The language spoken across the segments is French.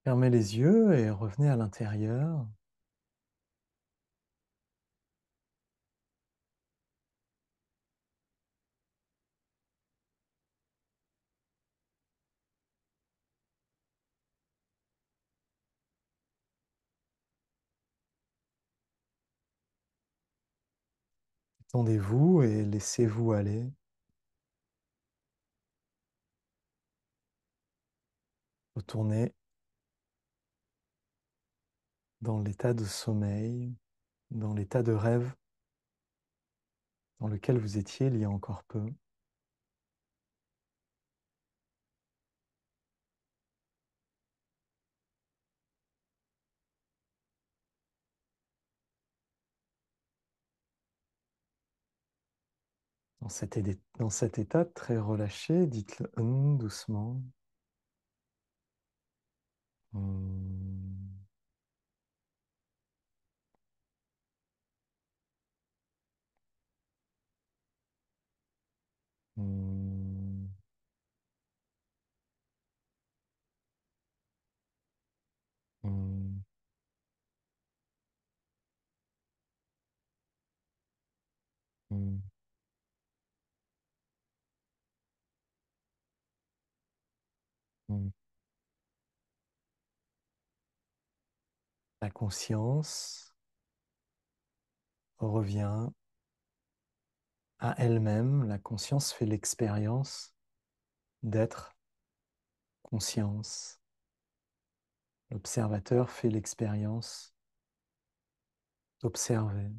Fermez les yeux et revenez à l'intérieur. Détendez-vous et laissez-vous aller. Retournez dans l'état de sommeil, dans l'état de rêve dans lequel vous étiez il y a encore peu. Dans cet état très relâché, dites le doucement. Hmm, hmm, hmm, hmm, hmm. La conscience revient à elle-même. La conscience fait l'expérience d'être conscience. L'observateur fait l'expérience d'observer.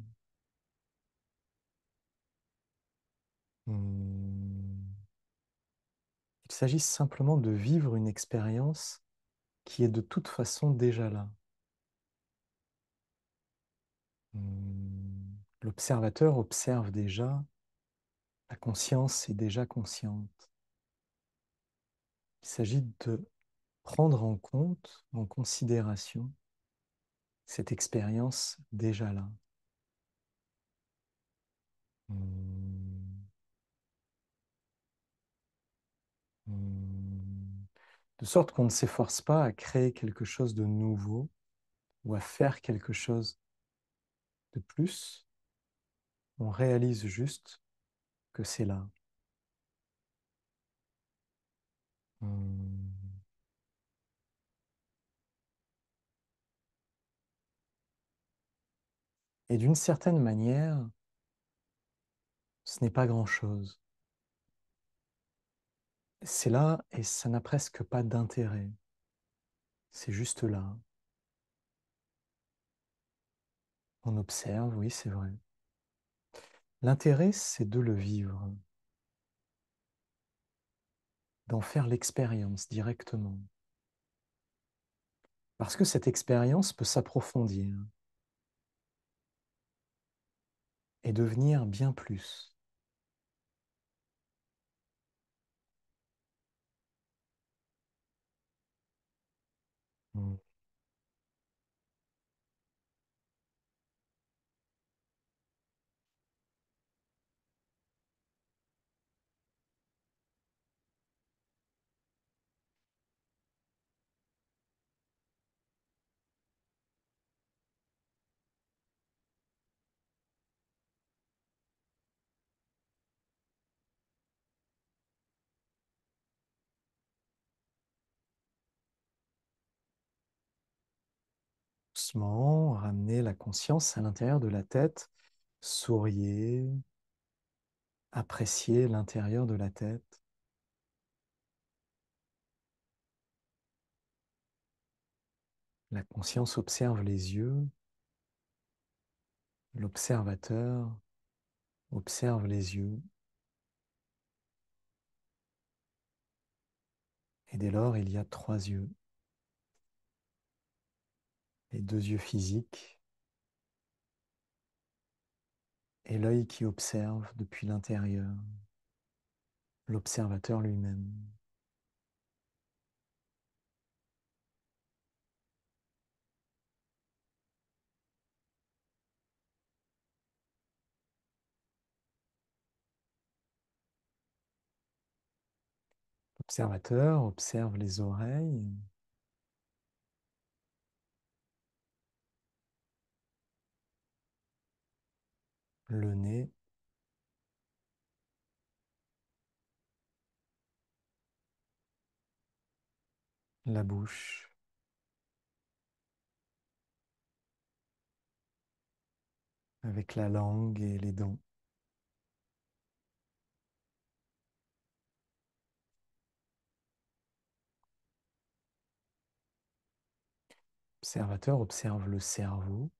Hmm. Il s'agit simplement de vivre une expérience qui est de toute façon déjà là. L'observateur observe déjà, la conscience est déjà consciente. Il s'agit de prendre en compte, en considération, cette expérience déjà là. Hmm. Hmm. De sorte qu'on ne s'efforce pas à créer quelque chose de nouveau ou à faire quelque chose de plus, on réalise juste que c'est là. Hmm. Et d'une certaine manière, ce n'est pas grand-chose. C'est là et ça n'a presque pas d'intérêt. C'est juste là. On observe, oui, c'est vrai. L'intérêt, c'est de le vivre, d'en faire l'expérience directement. Parce que cette expérience peut s'approfondir et devenir bien plus. Hmm. Doucement, ramenez la conscience à l'intérieur de la tête, souriez, appréciez l'intérieur de la tête. La conscience observe les yeux, l'observateur observe les yeux, et dès lors, il y a trois yeux. Les deux yeux physiques et l'œil qui observe depuis l'intérieur, l'observateur lui-même. L'observateur observe les oreilles le nez, la bouche, avec la langue et les dents. Observateur observe le cerveau,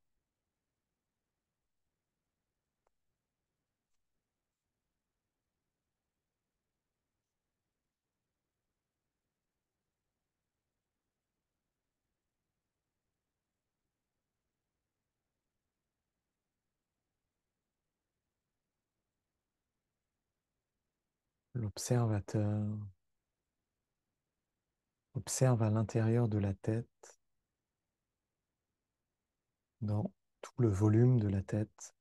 l'observateur observe à l'intérieur de la tête, dans tout le volume de la tête,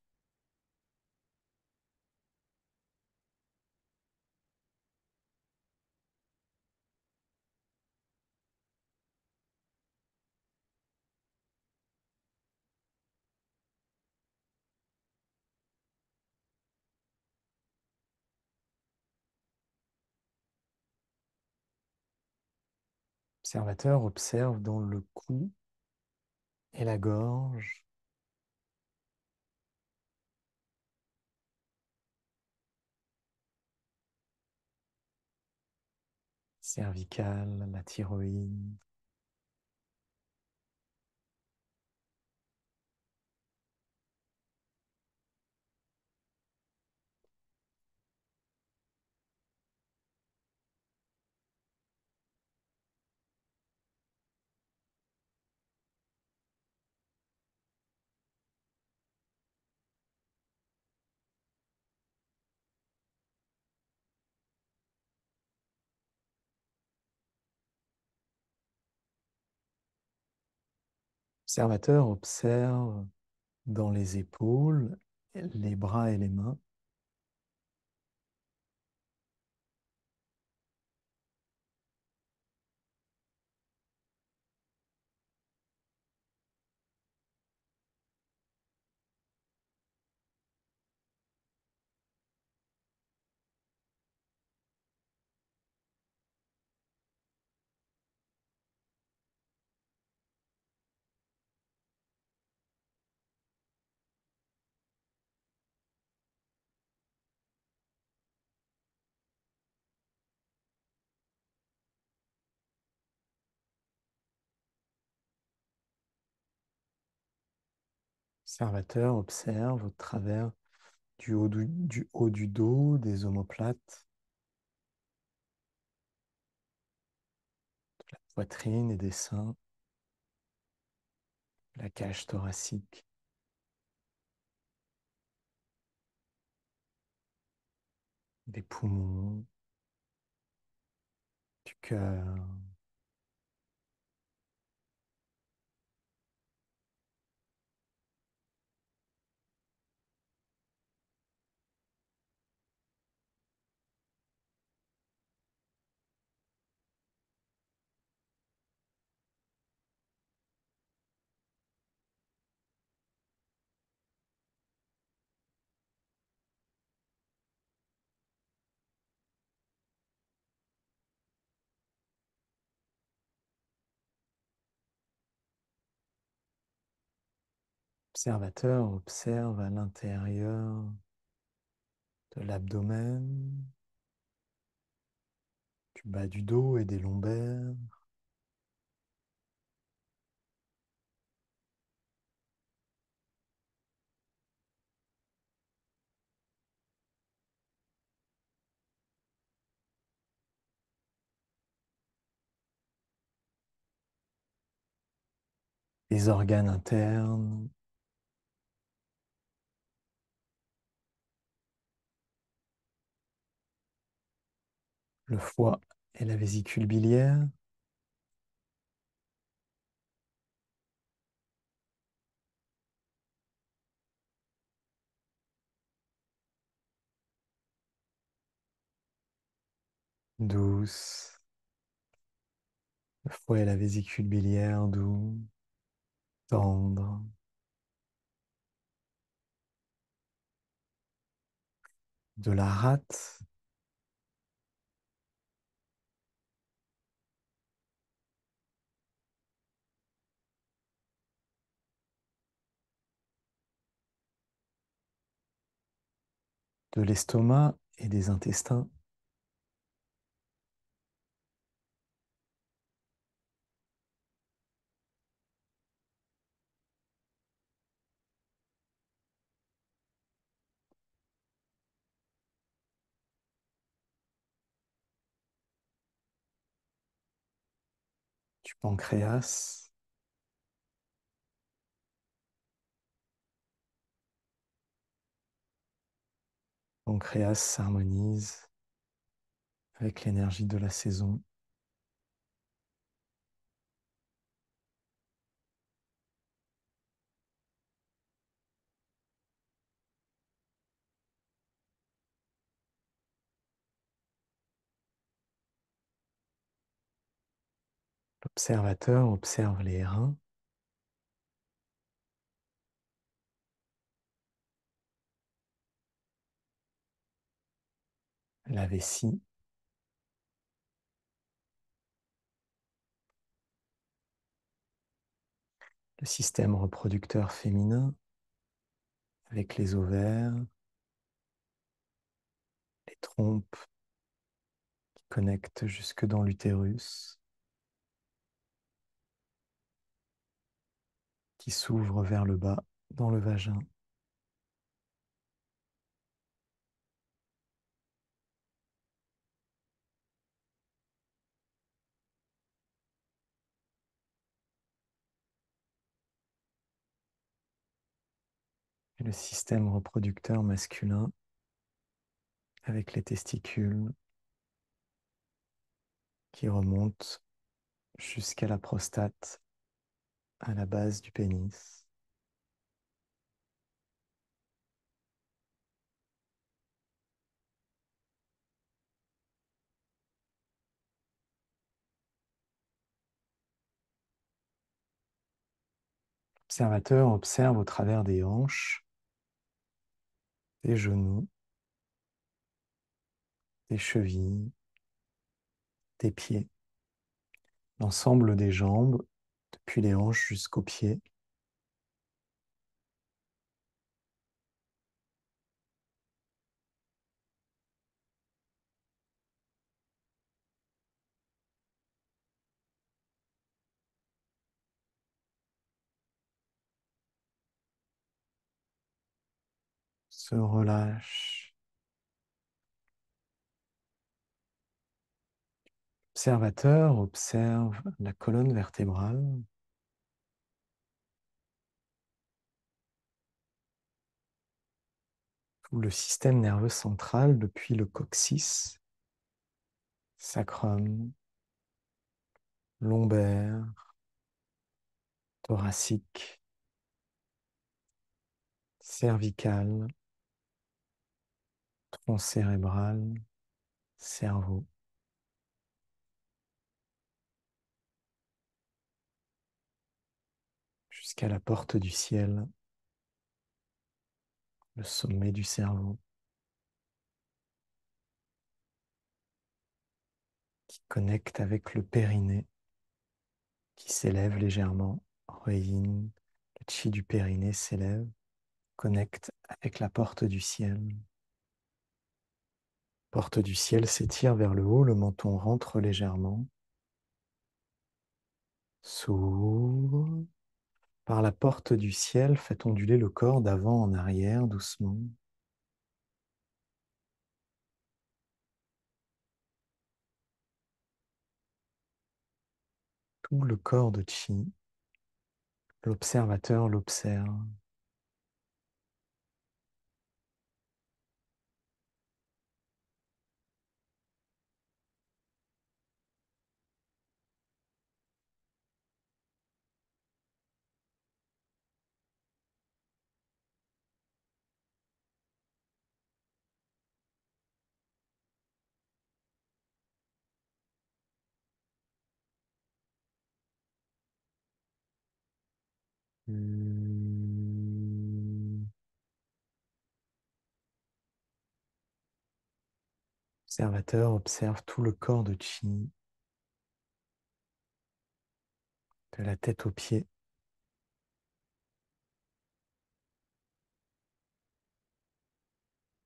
l'observateur observe dans le cou et la gorge, cervicale, la thyroïde, l'observateur observe dans les épaules, les bras et les mains, l'observateur observe au travers du haut du dos, des omoplates, de la poitrine et des seins, la cage thoracique, des poumons, du cœur. L'observateur observe à l'intérieur de l'abdomen, du bas du dos et des lombaires, les organes internes, le foie et la vésicule biliaire, douce, le foie et la vésicule biliaire doux, tendre, de la rate, de l'estomac et des intestins, du pancréas. Le pancréas s'harmonise avec l'énergie de la saison. L'observateur observe les reins, la vessie, le système reproducteur féminin avec les ovaires, les trompes qui connectent jusque dans l'utérus, qui s'ouvrent vers le bas dans le vagin. Et le système reproducteur masculin avec les testicules qui remontent jusqu'à la prostate, à la base du pénis. L'observateur observe au travers des hanches, des genoux, des chevilles, des pieds, l'ensemble des jambes, depuis les hanches jusqu'aux pieds. Se relâche. L'observateur observe la colonne vertébrale, tout le système nerveux central depuis le coccyx, sacrum, lombaire, thoracique, cervical, tronc cérébral, cerveau, jusqu'à la porte du ciel, le sommet du cerveau, qui connecte avec le périnée, qui s'élève légèrement. Reyin, le chi du périnée s'élève, connecte avec la porte du ciel. Porte du ciel s'étire vers le haut, le menton rentre légèrement, s'ouvre. Par la porte du ciel, fait onduler le corps d'avant en arrière doucement. Tout le corps de chi, l'observateur l'observe. L'observateur observe tout le corps de Chi, de la tête aux pieds,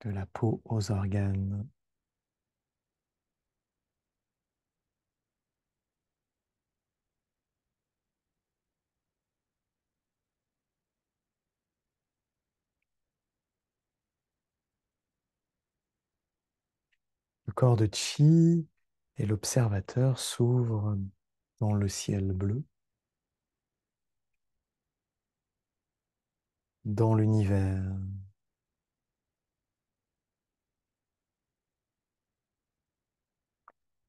de la peau aux organes. Le corps de Chi et l'observateur s'ouvrent dans le ciel bleu, dans l'univers,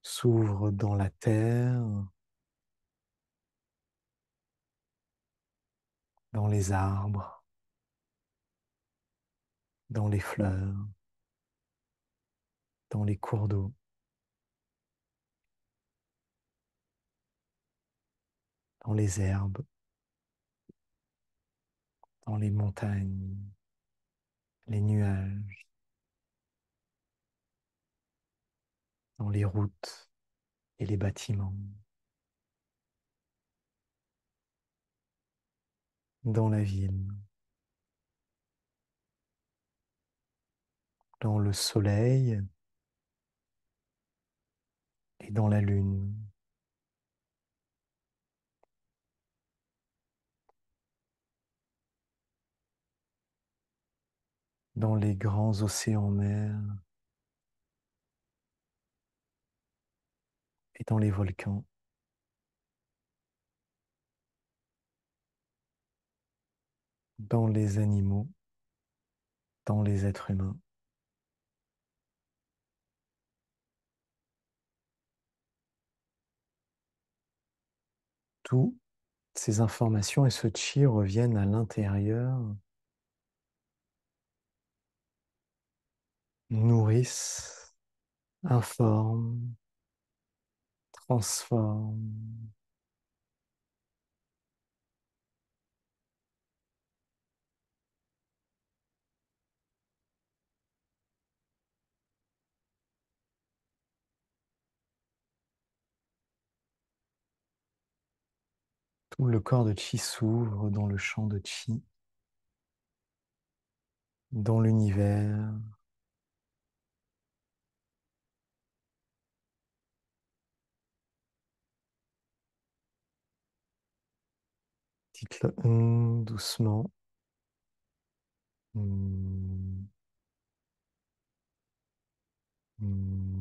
s'ouvrent dans la terre, dans les arbres, dans les fleurs, dans les cours d'eau, dans les herbes, dans les montagnes, les nuages, dans les routes et les bâtiments, dans la ville, dans le soleil et dans la lune, dans les grands océans-mers et dans les volcans, dans les animaux, dans les êtres humains. Toutes ces informations et ce chi reviennent à l'intérieur, nourrissent, informent, transforment. Tout le corps de chi s'ouvre dans le champ de chi, dans l'univers. Dites le doucement. Hmm, hmm.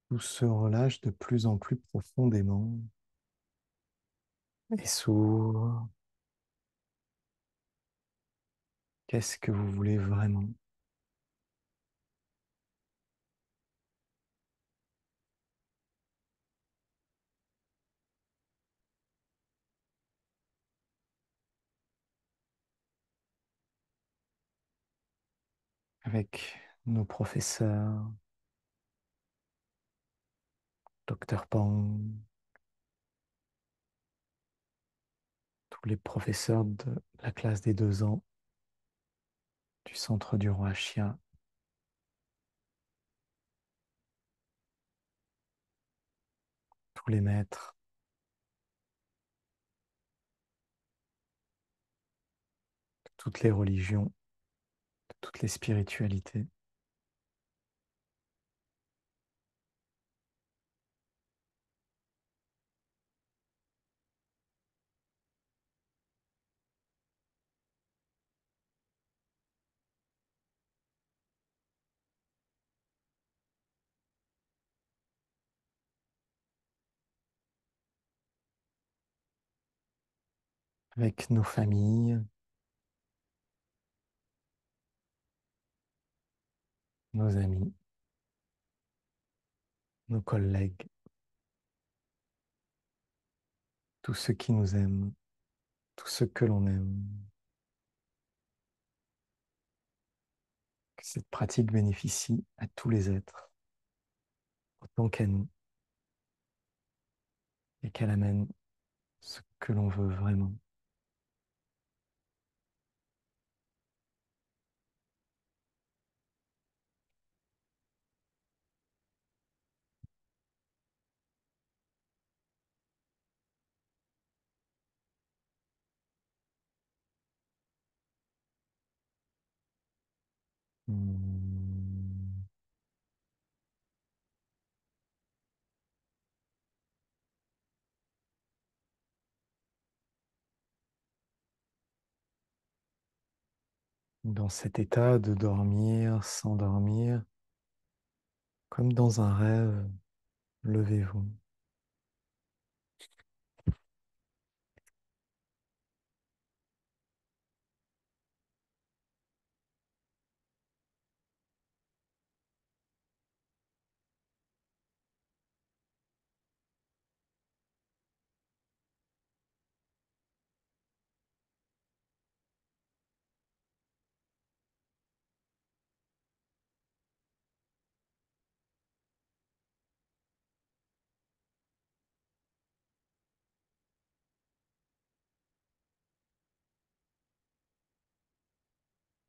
Tout se relâche de plus en plus profondément et s'ouvre. Qu'est-ce que vous voulez vraiment? Avec nos professeurs, Docteur Pang, tous les professeurs de la classe des 2 ans du centre du roi Chia, tous les maîtres, de toutes les religions, de toutes les spiritualités, avec nos familles, nos amis, nos collègues, tous ceux qui nous aiment, tous ceux que l'on aime. Que cette pratique bénéficie à tous les êtres, autant qu'à nous, et qu'elle amène ce que l'on veut vraiment. Hmm. Dans cet état de dormir, s'endormir, comme dans un rêve, levez-vous.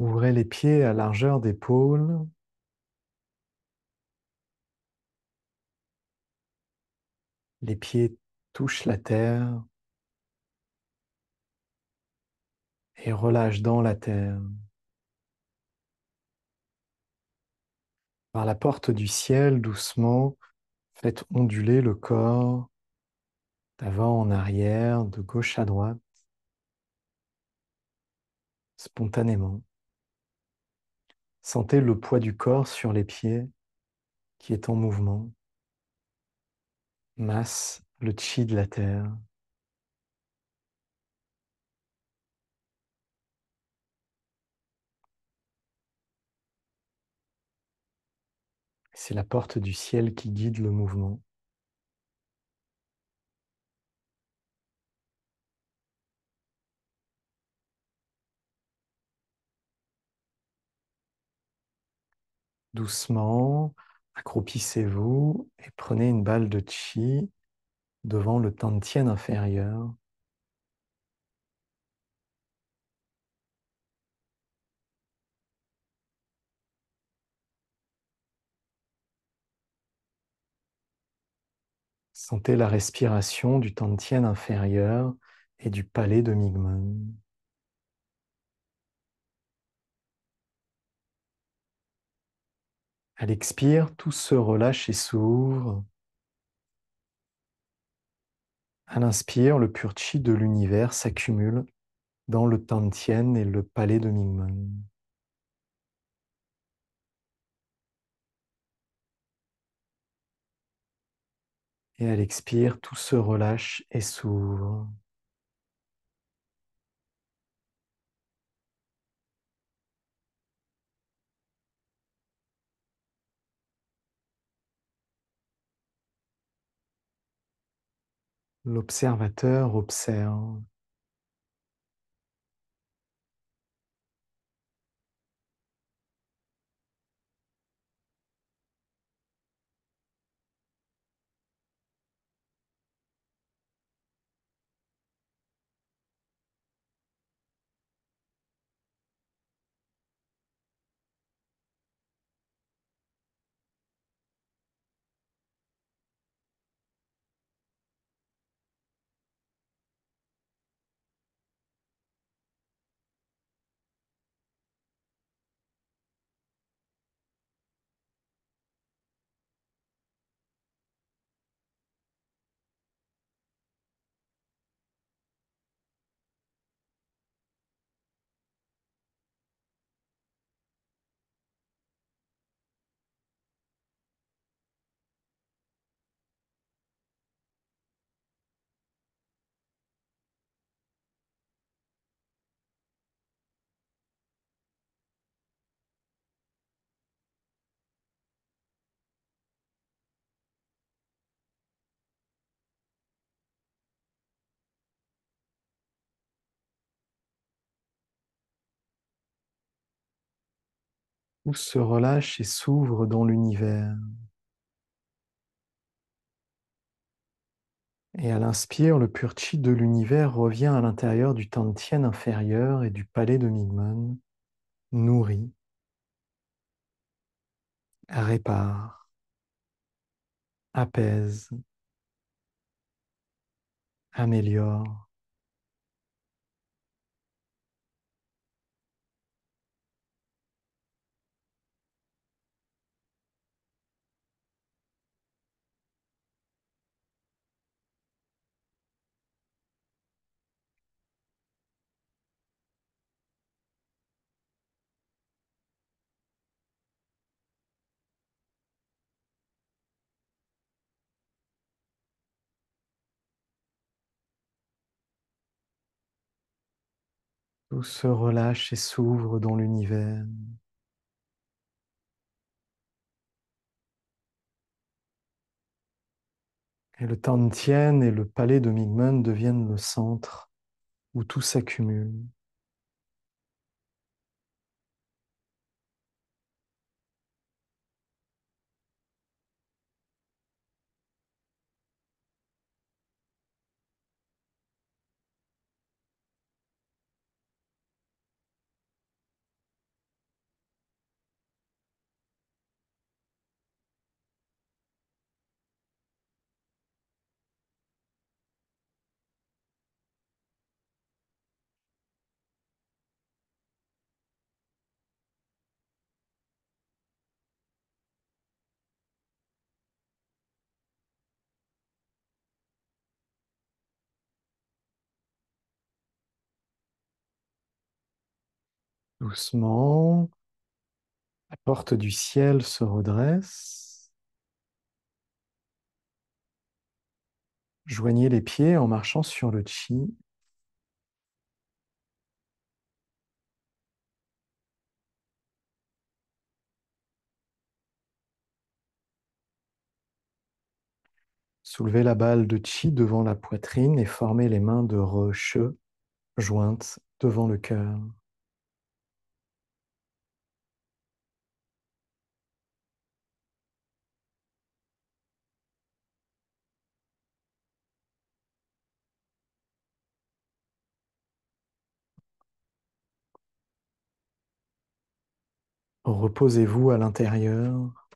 Ouvrez les pieds à largeur d'épaule. Les pieds touchent la terre et relâchent dans la terre. Par la porte du ciel, doucement, faites onduler le corps d'avant en arrière, de gauche à droite, spontanément. Sentez le poids du corps sur les pieds qui est en mouvement. Masse le chi de la terre. C'est la porte du ciel qui guide le mouvement. Doucement, accroupissez-vous et prenez une balle de chi devant le tantien inférieur. Sentez la respiration du tantien inférieur et du palais de Migmen. À l'expire, tout se relâche et s'ouvre. À l'inspire, le pur chi de l'univers s'accumule dans le tantien et le palais de Migmen. Et à l'expire, tout se relâche et s'ouvre. L'observateur observe. Tout se relâche et s'ouvre dans l'univers. Et à l'inspire, le pur chi de l'univers revient à l'intérieur du Tantien inférieur et du palais de Mingmen, nourrit, répare, apaise, améliore. Tout se relâche et s'ouvre dans l'univers. Et le Tantien et le palais de Mingmen deviennent le centre où tout s'accumule. Doucement, la porte du ciel se redresse. Joignez les pieds en marchant sur le chi. Soulevez la balle de chi devant la poitrine et formez les mains de Re-Che jointes devant le cœur. Reposez-vous à l'intérieur.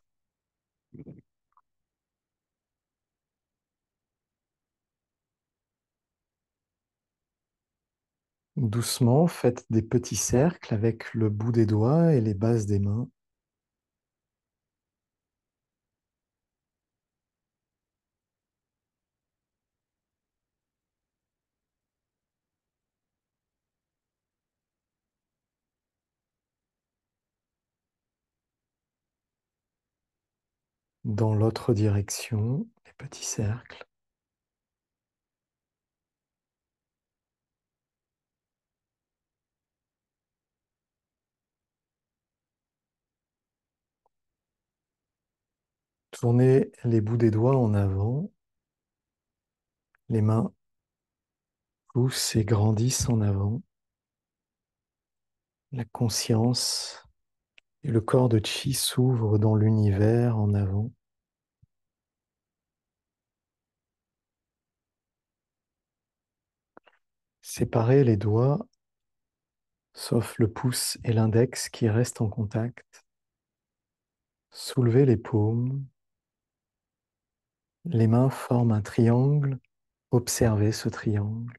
Doucement, faites des petits cercles avec le bout des doigts et les bases des mains. Dans l'autre direction, les petits cercles. Tournez les bouts des doigts en avant. Les mains poussent et grandissent en avant. La conscience et le corps de chi s'ouvrent dans l'univers en avant. Séparez les doigts, sauf le pouce et l'index qui restent en contact. Soulevez les paumes. Les mains forment un triangle. Observez ce triangle.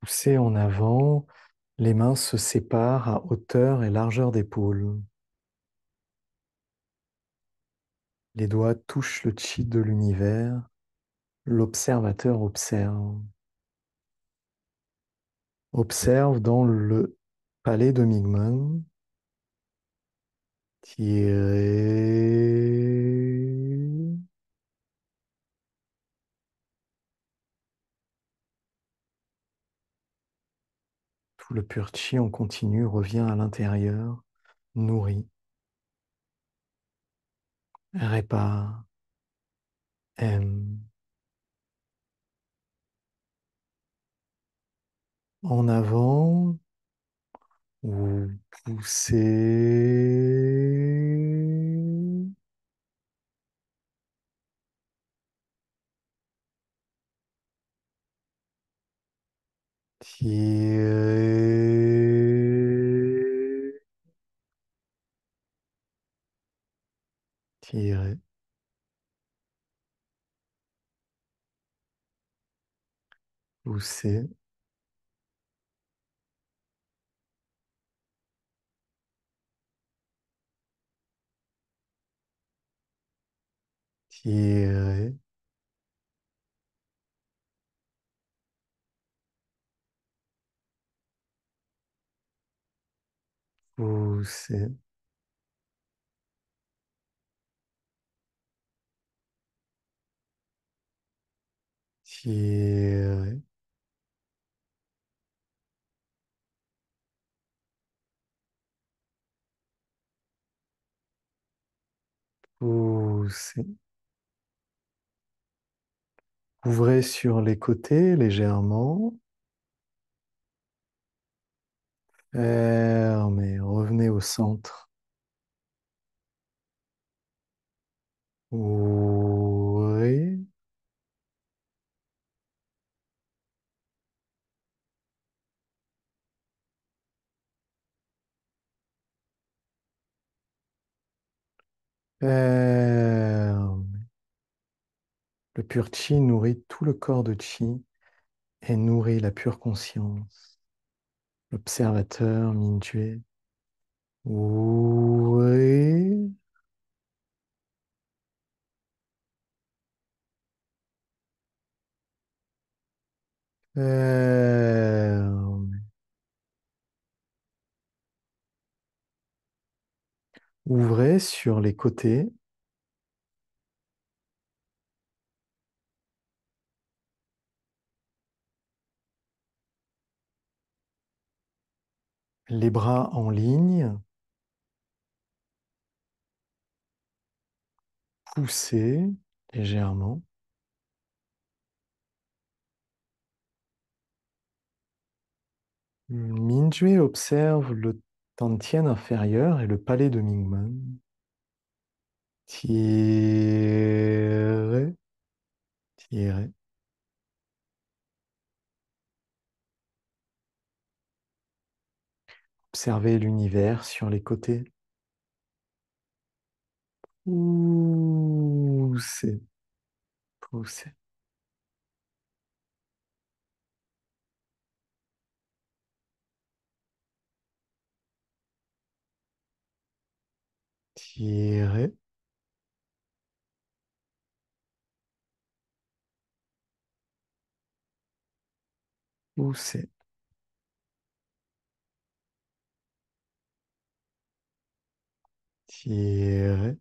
Poussez en avant. Les mains se séparent à hauteur et largeur d'épaule. Les doigts touchent le chi de l'univers. L'observateur observe. Observe dans le palais de Mingmen. Tirez. Tout le pur chi en continu revient à l'intérieur nourrit, répare, aime. En avant ou pousser, tirer, tirer, pousser, tirer, pousser, tirer, pousser. Ouvrez sur les côtés légèrement. Fermez, revenez au centre. Ouvrez. Fermez. Le pur chi nourrit tout le corps de chi et nourrit la pure conscience. L'observateur Mingyue. Ouvrez. Fermez. Ouvrez sur les côtés. Les bras en ligne. Poussez légèrement. Mingyue observe le Tantien inférieur et le palais de Mingmen. Tirez, tirez. Observez l'univers sur les côtés. Poussez, poussez. Tirez, poussez. Tirez,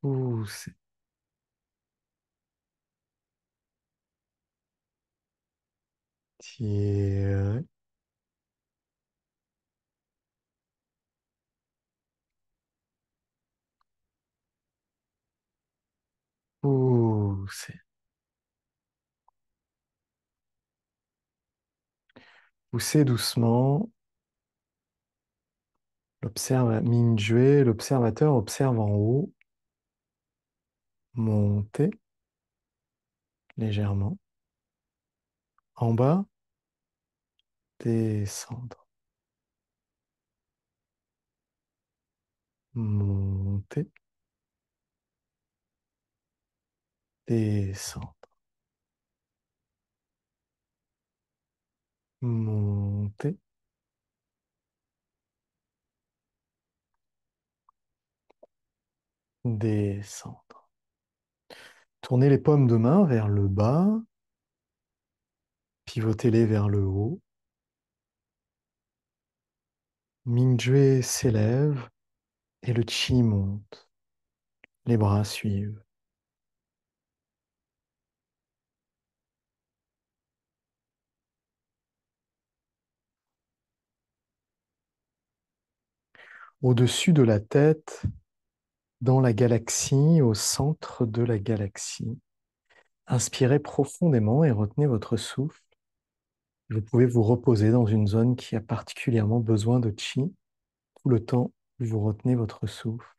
poussez. Tirez, poussez. Poussez doucement. Mingyue, l'observateur observe en haut. Montez légèrement. En bas, descendre. Monter, descendre. Monter, descendre. Tournez les paumes de main vers le bas, pivotez-les vers le haut. Mingyue s'élève et le chi monte. Les bras suivent. au-dessus de la tête, dans la galaxie, au centre de la galaxie. Inspirez profondément et retenez votre souffle. Vous pouvez vous reposer dans une zone qui a particulièrement besoin de chi tout le temps que vous retenez votre souffle.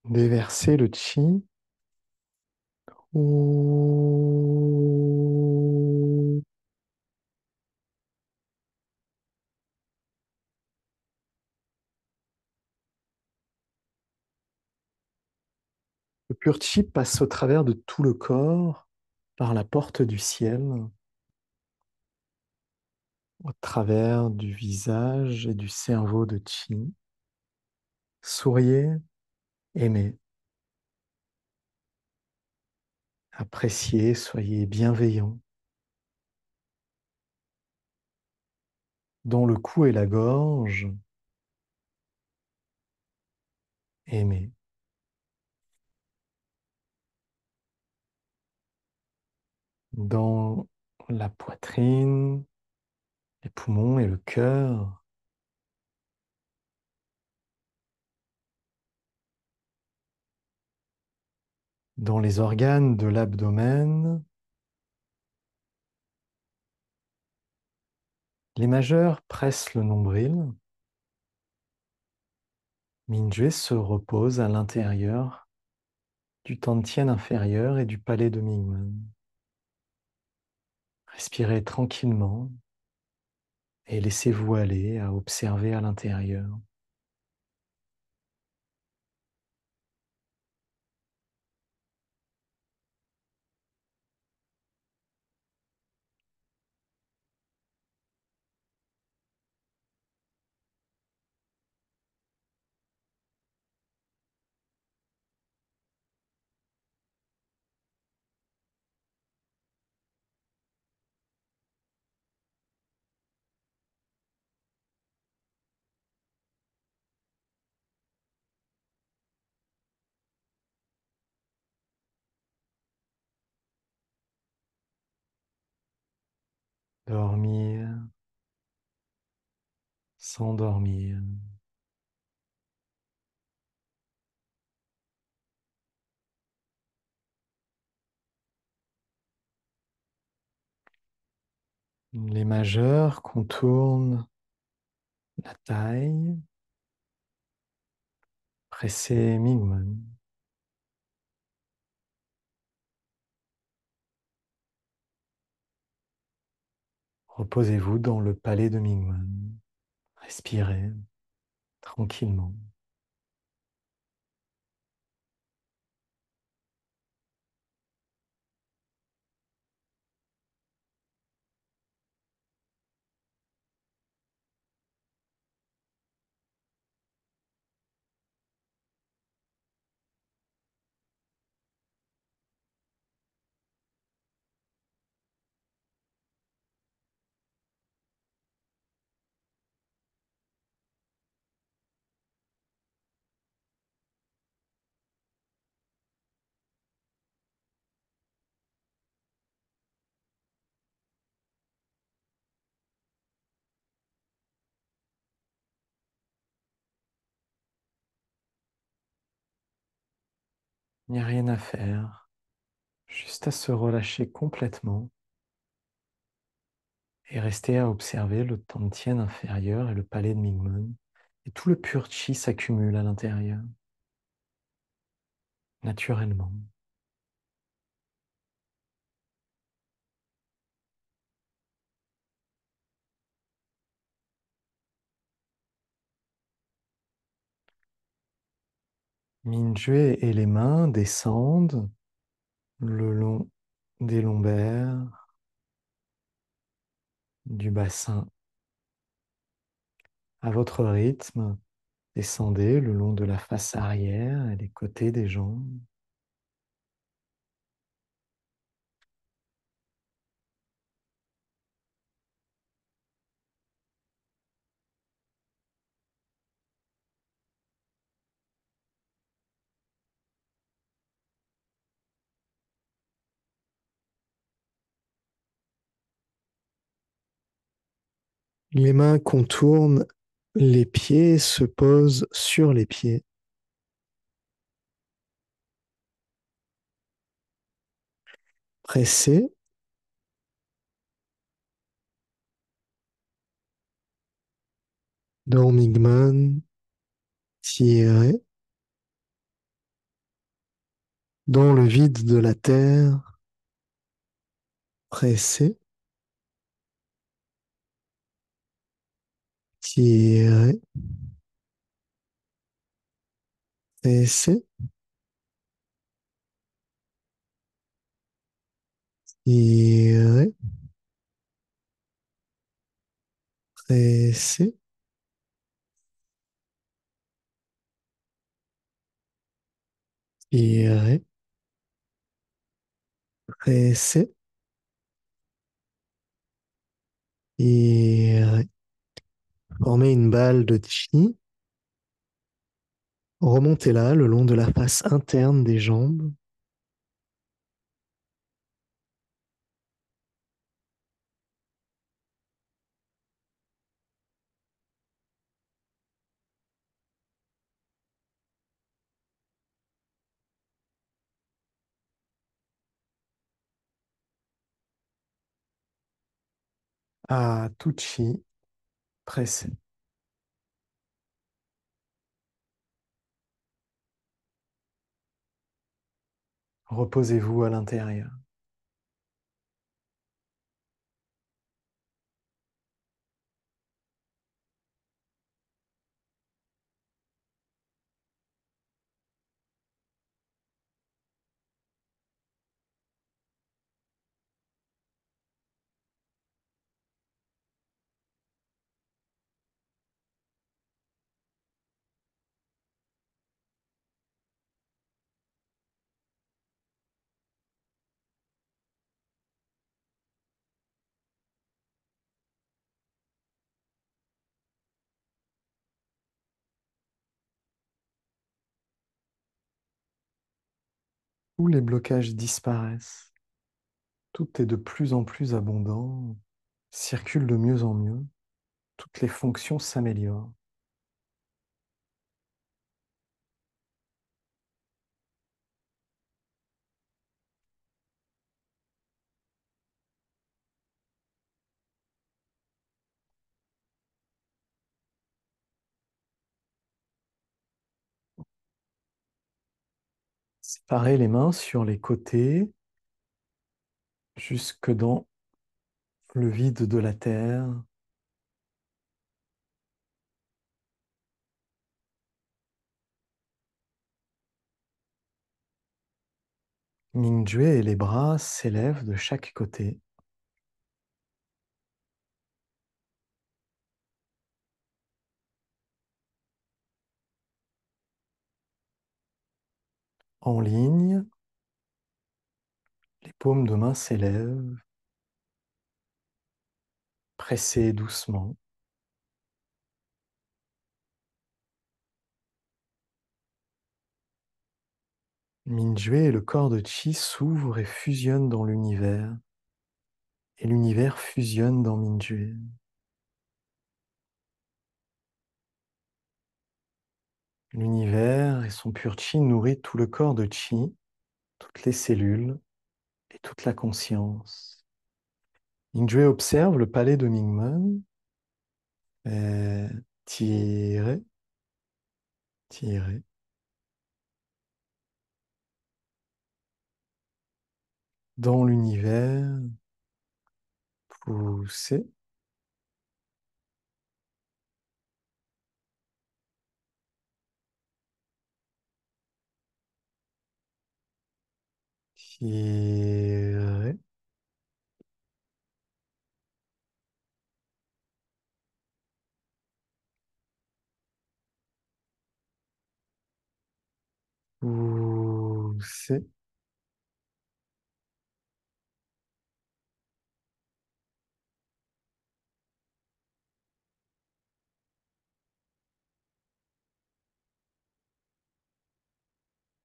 Déversez le chi. Le pur chi passe au travers de tout le corps, par la porte du ciel, au travers du visage et du cerveau de chi. Souriez, aimez, appréciez, soyez bienveillant. Dans le cou et la gorge, aimez. Dans la poitrine, les poumons et le cœur, dans les organes de l'abdomen, les majeurs pressent le nombril. Mingyue se repose à l'intérieur du Tantien inférieur et du palais de Mingmen. Respirez tranquillement et laissez-vous aller à observer à l'intérieur. Dormir, s'endormir. Les majeurs contournent la taille. Pressez Mingmen. Reposez-vous dans le palais de Mingmen. Respirez tranquillement. Il n'y a rien à faire, juste à se relâcher complètement et rester à observer le Tantien inférieur et le palais de Mingmen. Et tout le pur chi s'accumule à l'intérieur, naturellement. Mingyue et les mains descendent le long des lombaires, du bassin. À votre rythme, descendez le long de la face arrière et les côtés des jambes. Les mains contournent les pieds, se posent sur les pieds. Pressez, dormigman, tirez, dans le vide de la terre, pressez, tirez, pressez, tirez, pressez, tirez, pressez, tirez. Formez une balle de chi. Remontez-la le long de la face interne des jambes. À tout chi, pressez. Reposez-vous à l'intérieur. Tous les blocages disparaissent. Tout est de plus en plus abondant, circule de mieux en mieux. Toutes les fonctions s'améliorent. Séparez les mains sur les côtés, jusque dans le vide de la terre. Mingjue et les bras s'élèvent de chaque côté. En ligne, les paumes de main s'élèvent, pressez doucement. Mingjue et le corps de Chi s'ouvrent et fusionnent dans l'univers, et l'univers fusionne dans Mingjue. L'univers et son pur Chi nourrit tout le corps de Chi, toutes les cellules et toute la conscience. Mingjue observe le palais de Mingmen, et tirez, tirez. Dans l'univers, poussez, tirez, poussez,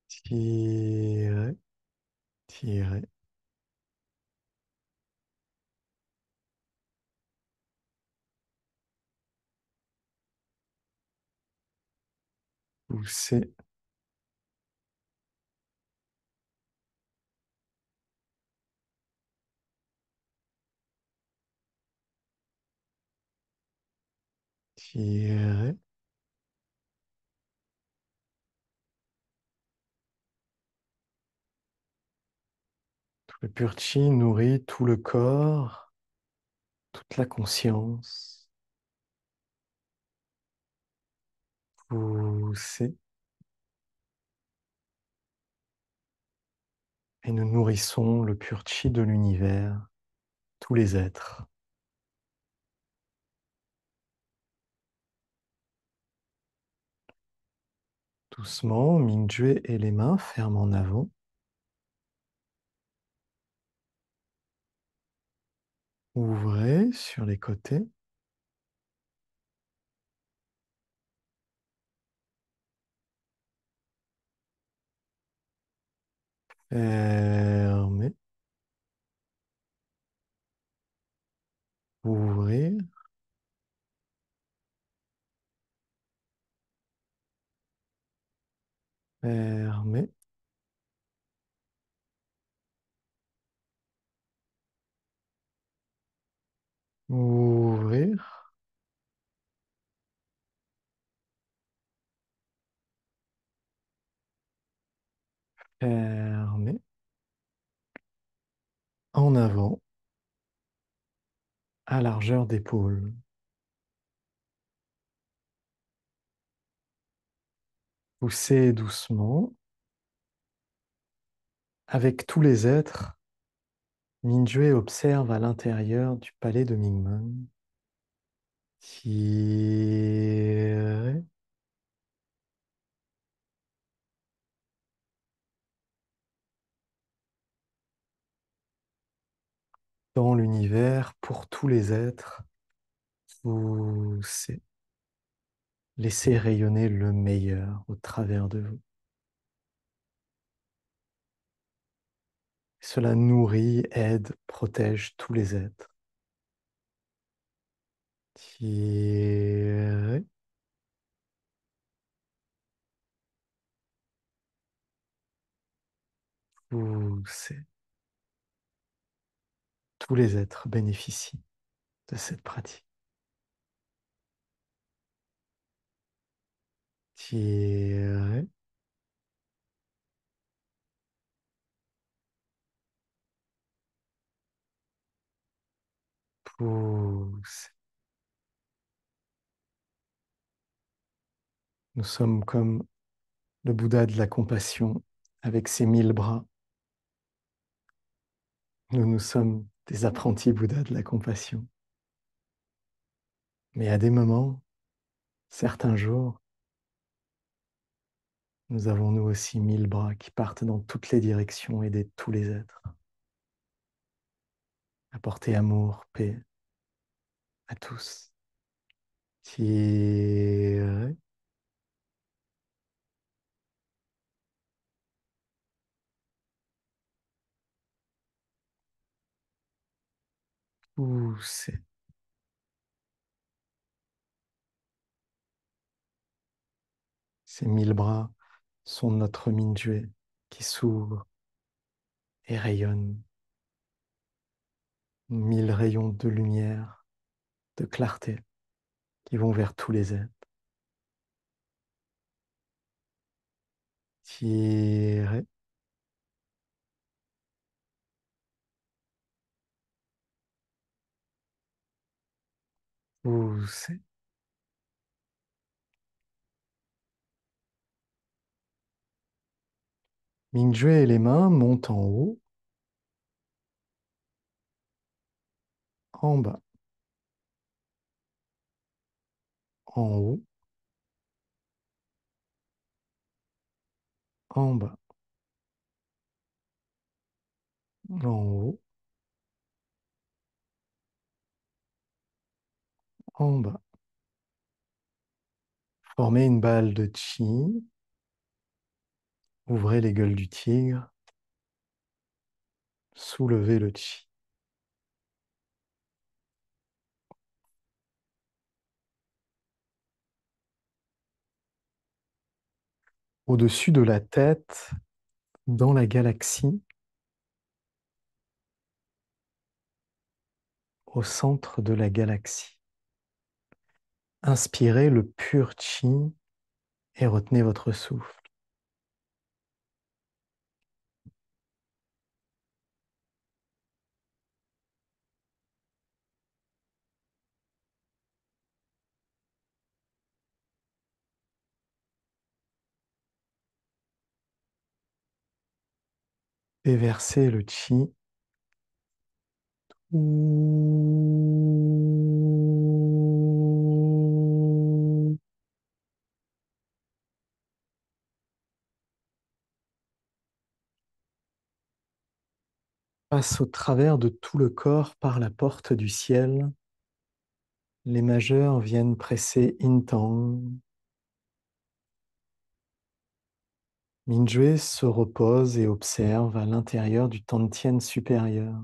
tirez, tirez. Poussez. Tirez. Tout le pur chi nourrit tout le corps, toute la conscience. Poussez. Et nous nourrissons le pur chi de l'univers, tous les êtres. Doucement, Mingjue et les mains ferment en avant. Ouvrez sur les côtés. Fermez. Ouvrir. Fermez. Ouvrir. Fermez. En avant, à largeur d'épaule. Poussez doucement. Avec tous les êtres, Mingjue observe à l'intérieur du palais de Mingmen. Tirez. Dans l'univers, pour tous les êtres, poussez. Laissez rayonner le meilleur au travers de vous. Cela nourrit, aide, protège tous les êtres. Tirez. Poussez. Tous les êtres bénéficient de cette pratique. Tirez. Poussez. Nous sommes comme le Bouddha de la compassion avec ses 1000 bras. Nous sommes des apprentis Bouddha de la compassion. Mais à des moments, certains jours, nous avons nous aussi 1000 bras qui partent dans toutes les directions et aident tous les êtres. Apporter amour, paix à tous. Tirez. Poussez. Ces 1000 bras sont notre Mingjue qui s'ouvre et rayonne. 1000 rayons de lumière, de clarté qui vont vers tous les êtres. Tirez. Poussez. Mingjue et les mains montent en haut, en bas, en haut, en bas, en haut, en bas. Formez une balle de chi. Ouvrez les gueules du tigre. Soulevez le chi. au-dessus de la tête, dans la galaxie, au centre de la galaxie. Inspirez le pur chi et retenez votre souffle. Déversez le chi. Passe au travers de tout le corps par la porte du ciel. Les majeurs viennent presser Intang. Minjue se repose et observe à l'intérieur du Tantien supérieur.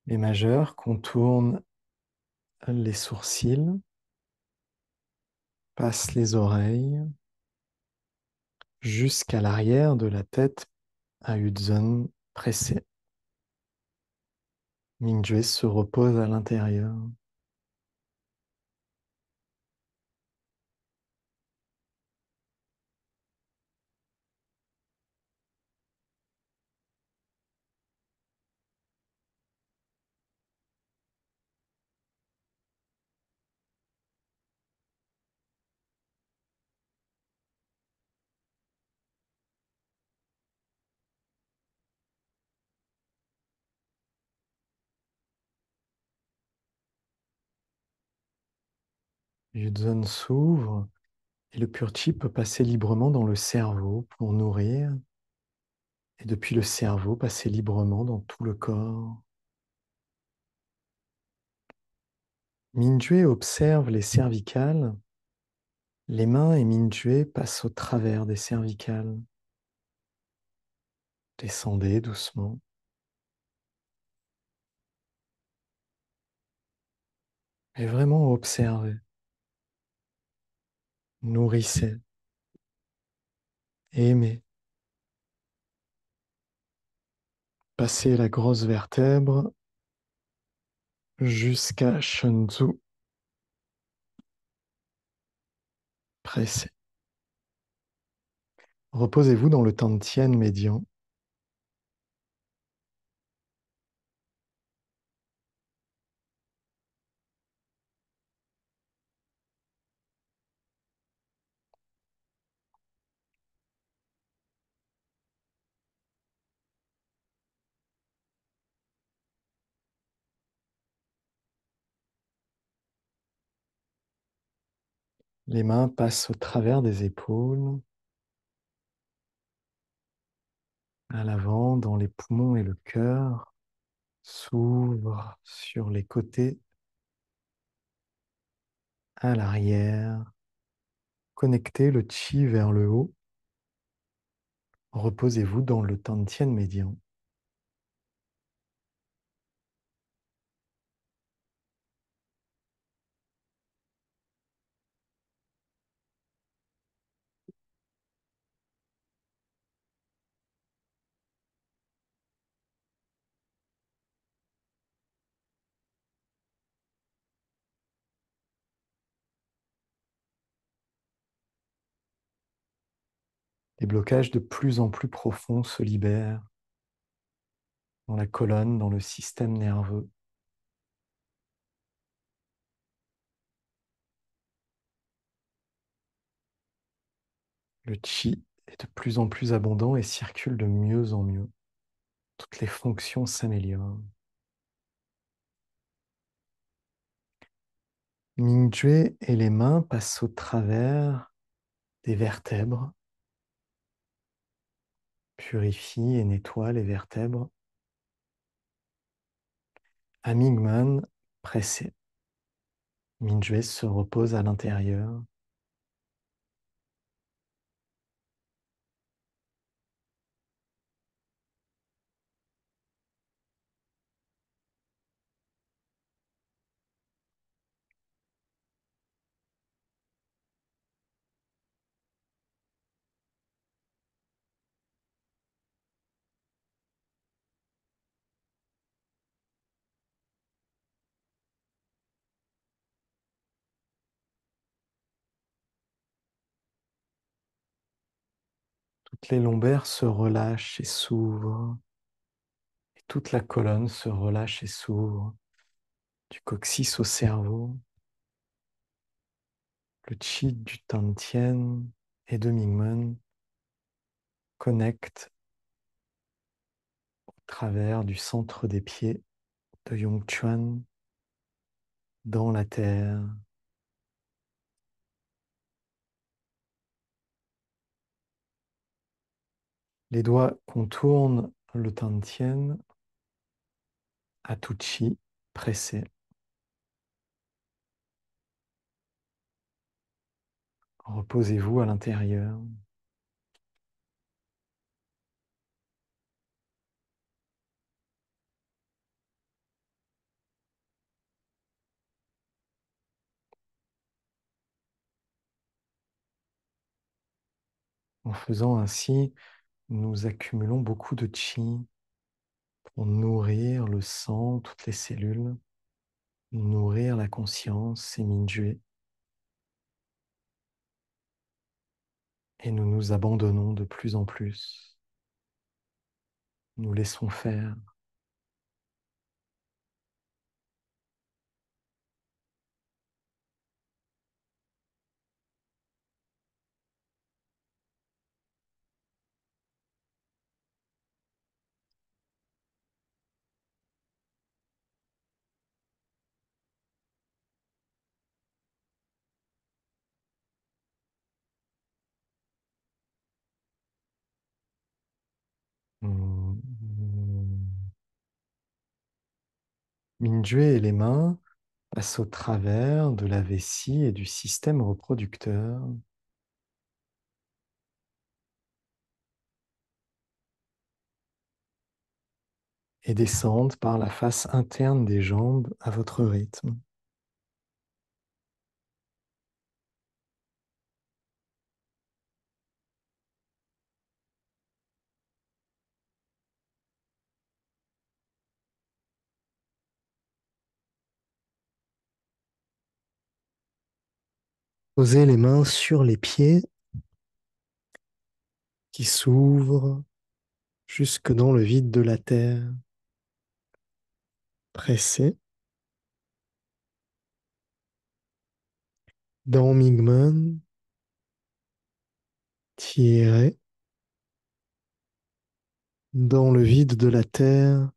Les majeurs contournent les sourcils, passent les oreilles jusqu'à l'arrière de la tête à Udzon pressé. Mingjue se repose à l'intérieur. Udzon s'ouvre et le pur chi peut passer librement dans le cerveau pour nourrir et depuis le cerveau passer librement dans tout le corps. Mingjue observe les cervicales. Les mains et Mingjue passent au travers des cervicales. Descendez doucement. Et vraiment observez. Nourrissez. Aimez. Passez la grosse vertèbre jusqu'à Shenzhou. Pressez. Reposez-vous dans le Tantien médian. Les mains passent au travers des épaules, à l'avant, dans les poumons et le cœur, s'ouvrent sur les côtés, à l'arrière. Connectez le chi vers le haut. Reposez-vous dans le Tantien médian. Les blocages de plus en plus profonds se libèrent dans la colonne, dans le système nerveux. Le chi est de plus en plus abondant et circule de mieux en mieux. Toutes les fonctions s'améliorent. Mingjue et les mains passent au travers des vertèbres, purifient et nettoient les vertèbres. Amingman pressé. Mingjue se repose à l'intérieur. Toutes les lombaires se relâchent et s'ouvrent. Et toute la colonne se relâche et s'ouvre. Du coccyx au cerveau. Le chi du Tantien et de Mingmen connecte au travers du centre des pieds de Yongchuan dans la terre. Les doigts contournent le Tantien à tout chi pressé. Reposez-vous à l'intérieur. En faisant ainsi, nous accumulons beaucoup de chi pour nourrir le sang, toutes les cellules, nourrir la conscience et Minjue. Et nous nous abandonnons de plus en plus. Nous laissons faire. Minjue et les mains passent au travers de la vessie et du système reproducteur et descendent par la face interne des jambes à votre rythme. Posez les mains sur les pieds qui s'ouvrent jusque dans le vide de la terre. Pressez. Dans Mingmen, tirez. Dans le vide de la terre,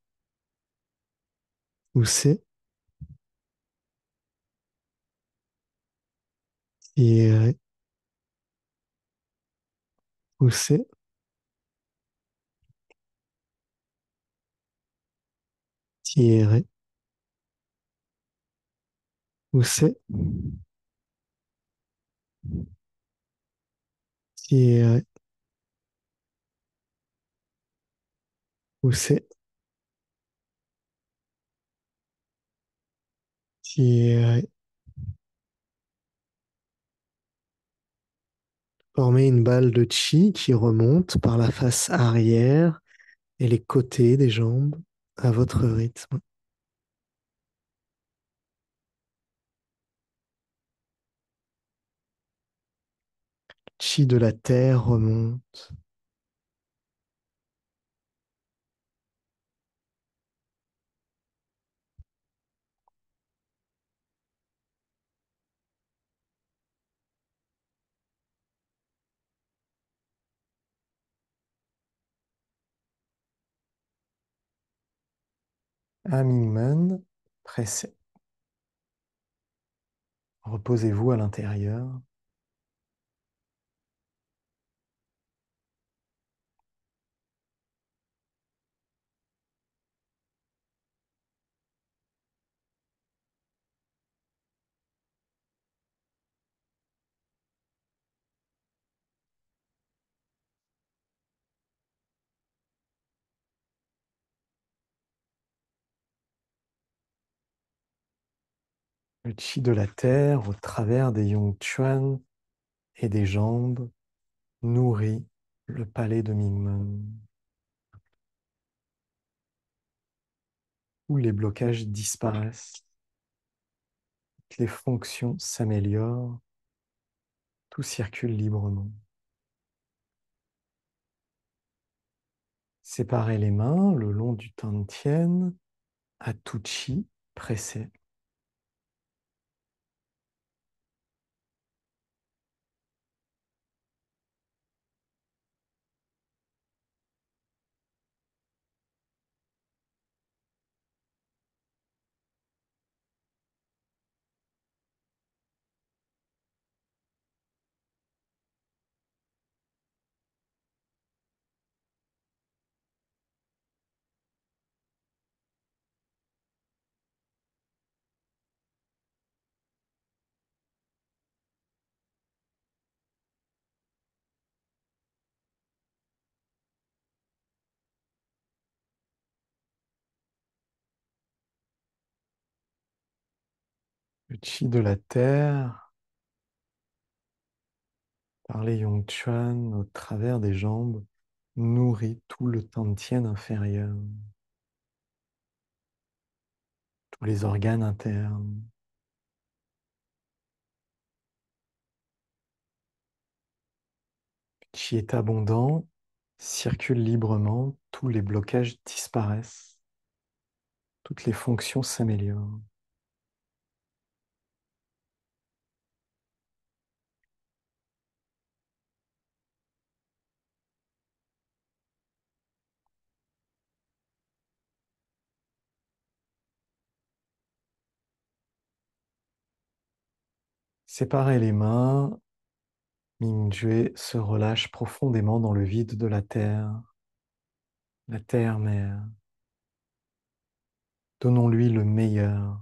poussez. Tirez. Poussez. Tirez. Poussez. Tirez. Poussez. Tirez. Formez une balle de chi qui remonte par la face arrière et les côtés des jambes à votre rythme. Chi de la terre remonte. Amingmen, pressé. Reposez-vous à l'intérieur. Le chi de la terre au travers des Yongchuan et des jambes nourrit le palais de Mingmen, où les blocages disparaissent, les fonctions s'améliorent, tout circule librement. Séparez les mains le long du Tantien à tout chi pressé. Le chi de la terre par les Yongchuan au travers des jambes nourrit tout le Tantien inférieur, tous les organes internes. Le chi est abondant, circule librement, tous les blocages disparaissent, toutes les fonctions s'améliorent. Séparez les mains, Mingjue se relâche profondément dans le vide de la terre-mère. Donnons-lui le meilleur.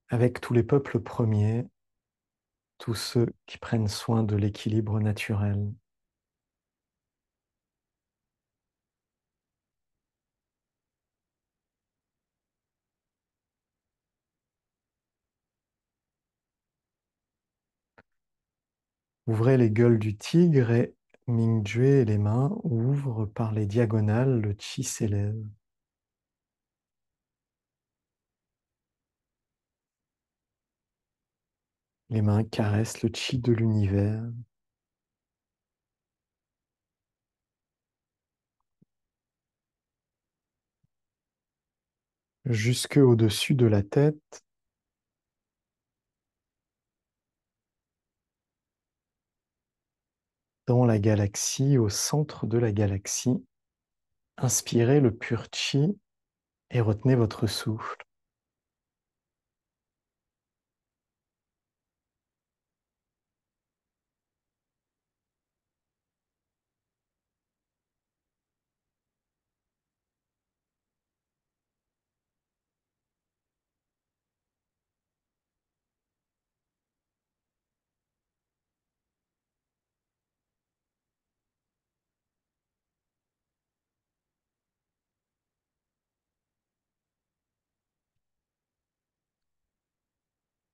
Avec tous les peuples premiers, tous ceux qui prennent soin de l'équilibre naturel. Ouvrez les gueules du tigre et Mingjue et les mains ouvrent par les diagonales, le chi s'élève. Les mains caressent le chi de l'univers. Jusque au-dessus de la tête, dans la galaxie, au centre de la galaxie. Inspirez le pur chi et retenez votre souffle.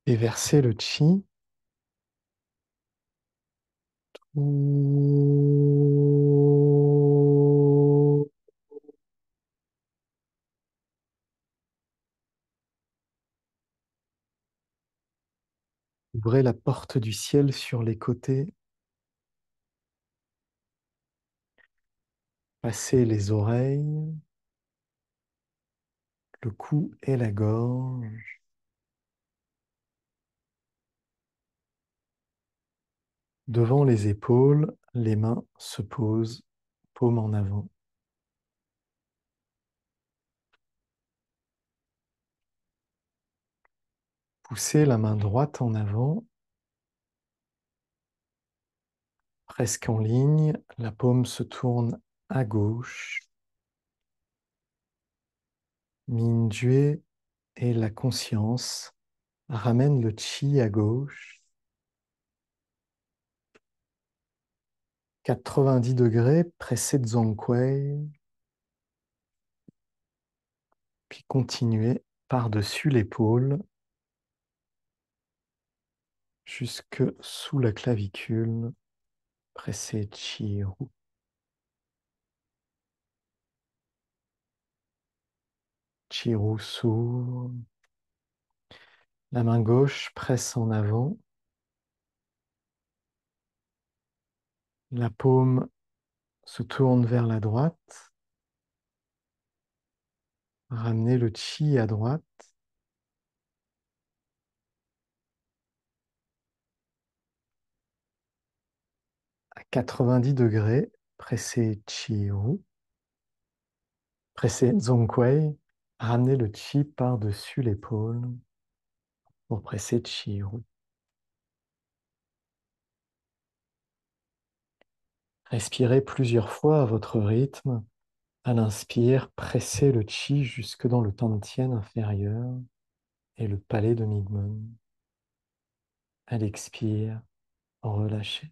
Et versez le chi. Ouvrez la porte du ciel sur les côtés. Passez les oreilles, le cou et la gorge. Devant les épaules, les mains se posent, paume en avant. Poussez la main droite en avant, presque en ligne. La paume se tourne à gauche. Mingyue et la conscience ramènent le chi à gauche. 90 degrés, pressez Zhongquei. Puis continuez par-dessus l'épaule jusque sous la clavicule. Pressez Chi Ru. Chi Ru s'ouvre. La main gauche presse en avant. La paume se tourne vers la droite. Ramenez le chi à droite. À 90 degrés, pressez Chi Ru. Pressez Zhongquei. Ramenez le chi par-dessus l'épaule pour presser Chi Ru. Respirez plusieurs fois à votre rythme. À l'inspire, pressez le chi jusque dans le tantien inférieur et le palais de Migmen. À l'expire, relâchez.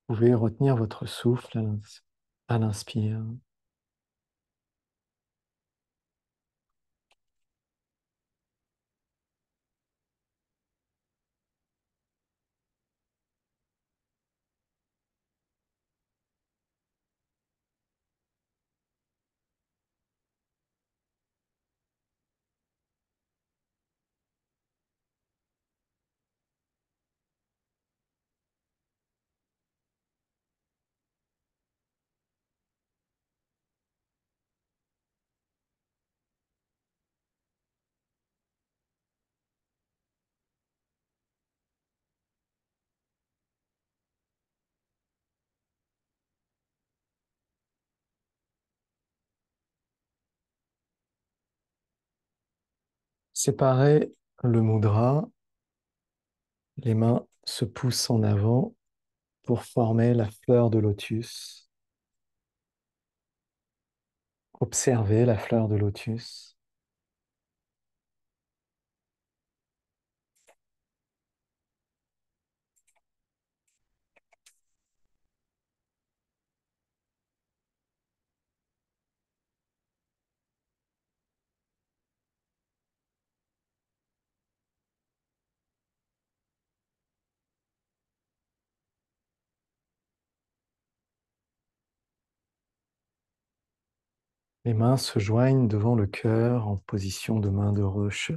Vous pouvez retenir votre souffle à l'inspire. Séparez le mudra. Les mains se poussent en avant pour former la fleur de lotus. Observez la fleur de lotus. Les mains se joignent devant le cœur en position de main de roche.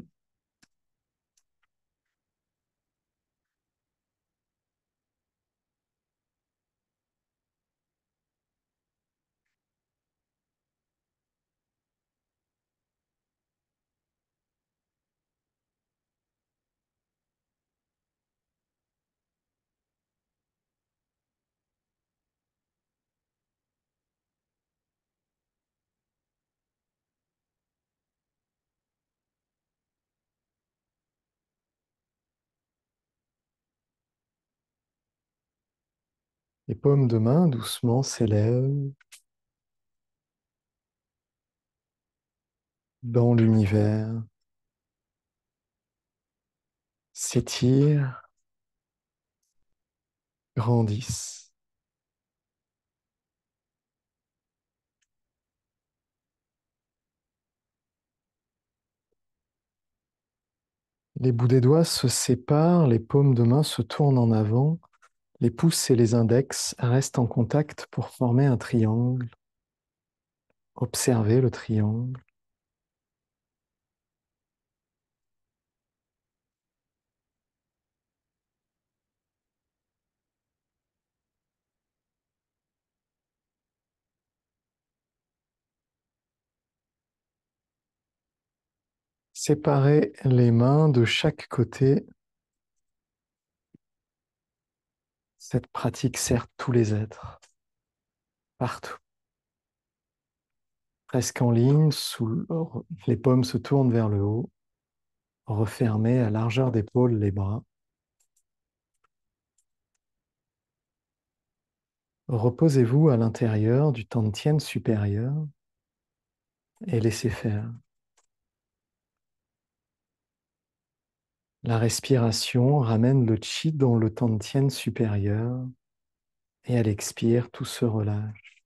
Les paumes de main doucement s'élèvent dans l'univers, s'étirent, grandissent. Les bouts des doigts se séparent, les paumes de main se tournent en avant, les pouces et les index restent en contact pour former un triangle. Observez le triangle. Séparez les mains de chaque côté. Cette pratique sert tous les êtres, partout. Presque en ligne, les paumes se tournent vers le haut. Refermez à largeur d'épaule les bras. Reposez-vous à l'intérieur du Tantien supérieur et laissez faire. La respiration ramène le chi dans le Tantien supérieur et à l'expire, tout se relâche.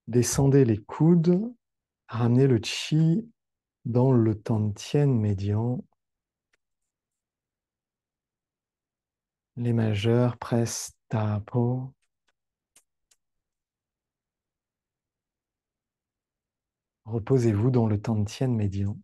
Descendez les coudes, ramenez le chi dans le Tantien médian. Les majeurs pressent tapo. Reposez-vous dans le Tantien médian.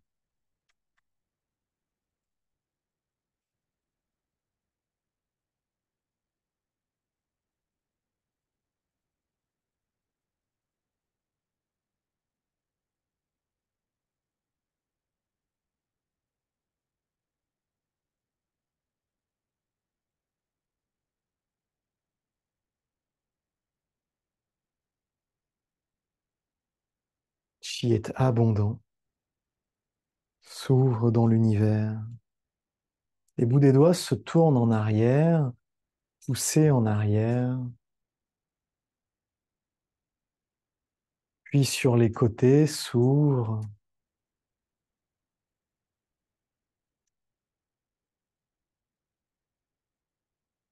Chi est abondant, s'ouvre dans l'univers. Les bouts des doigts se tournent en arrière, poussés en arrière, puis sur les côtés s'ouvrent.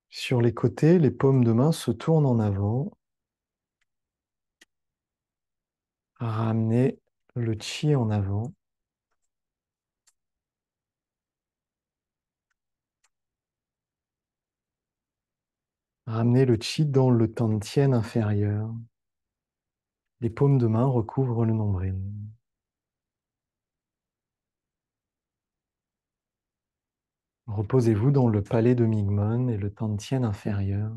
Sur les côtés, les paumes de main se tournent en avant. Ramenez le chi en avant. Ramenez le chi dans le Tantien inférieur. Les paumes de main recouvrent le nombril. Reposez-vous dans le palais de Migmon et le Tantien inférieur.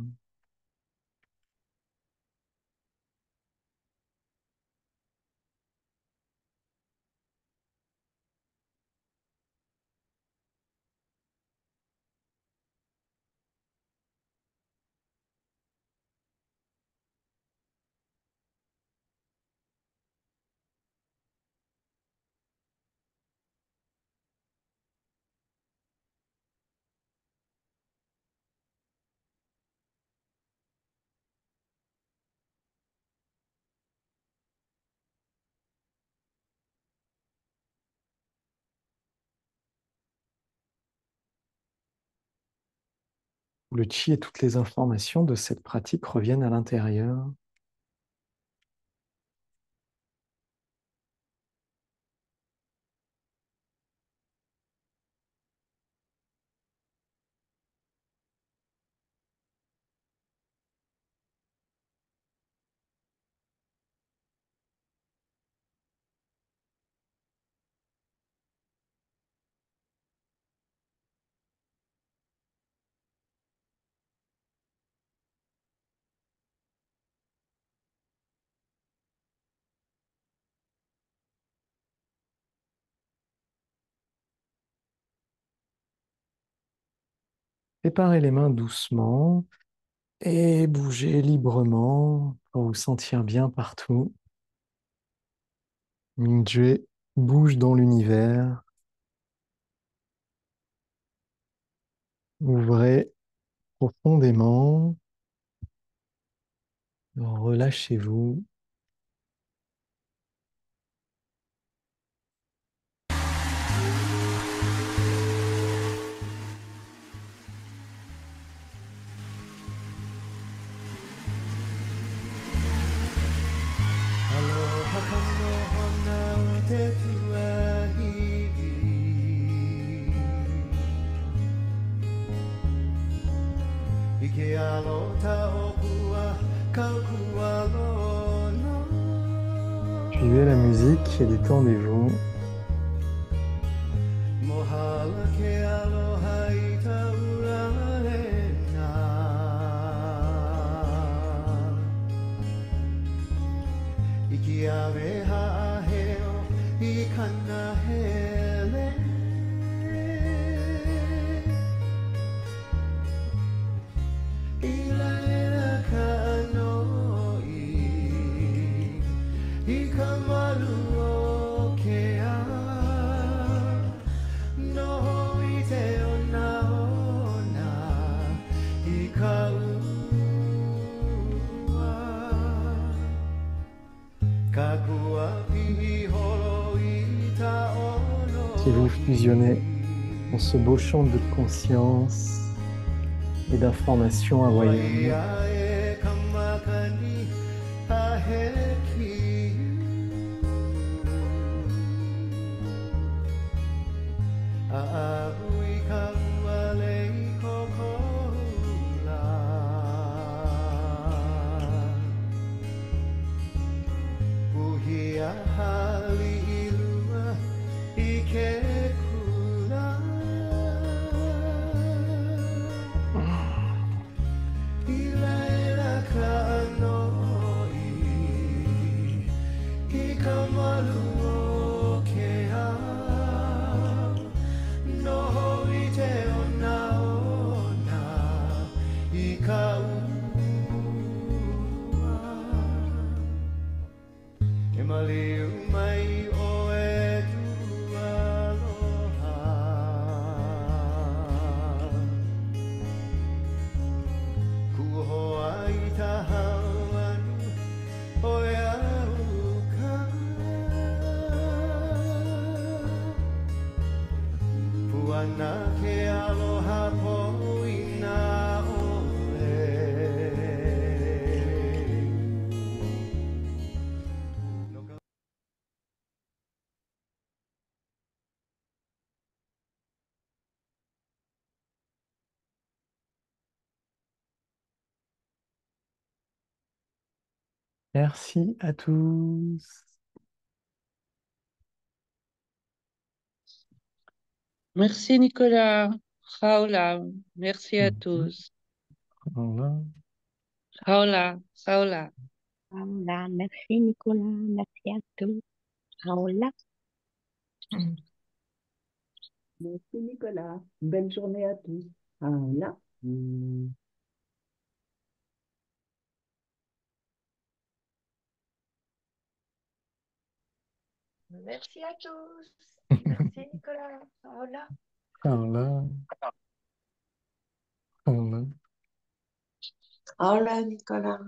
Le chi et toutes les informations de cette pratique reviennent à l'intérieur. Séparez les mains doucement et bougez librement pour vous sentir bien partout. Mingjue bouge dans l'univers. Ouvrez profondément. Relâchez-vous. Suivez la musique et détendez-vous. Ikiawe ha'aheo I kana hele Ila ela ka I ka malu o ke a Noho I te ona I ka Kakua pihi holo I ta Si vous ono fusionnez dans ce beau champ de conscience et d'information hawaïenne, Waia e kamakani a he ki A ahu I ka uale I kokoula Uhi a hali I lua I ke kula Ila ela ka noi I ka malu o ke a Noho I te ona I ka ua E maliu mai o e tu aloha Kuhoa I ta hauanu o e auka Puana ke aloha po I nā ole merci à tous. Merci Nicolas. Raoula. Merci à Mhm. tous. Voilà. Raoula. Raoula. Voilà, merci Nicolas, merci à tous. Paola. Merci Nicolas. Belle journée à tous. Voilà. Merci à tous. Merci Nicolas. Paola. Voilà. Voilà. Hola Nicolas.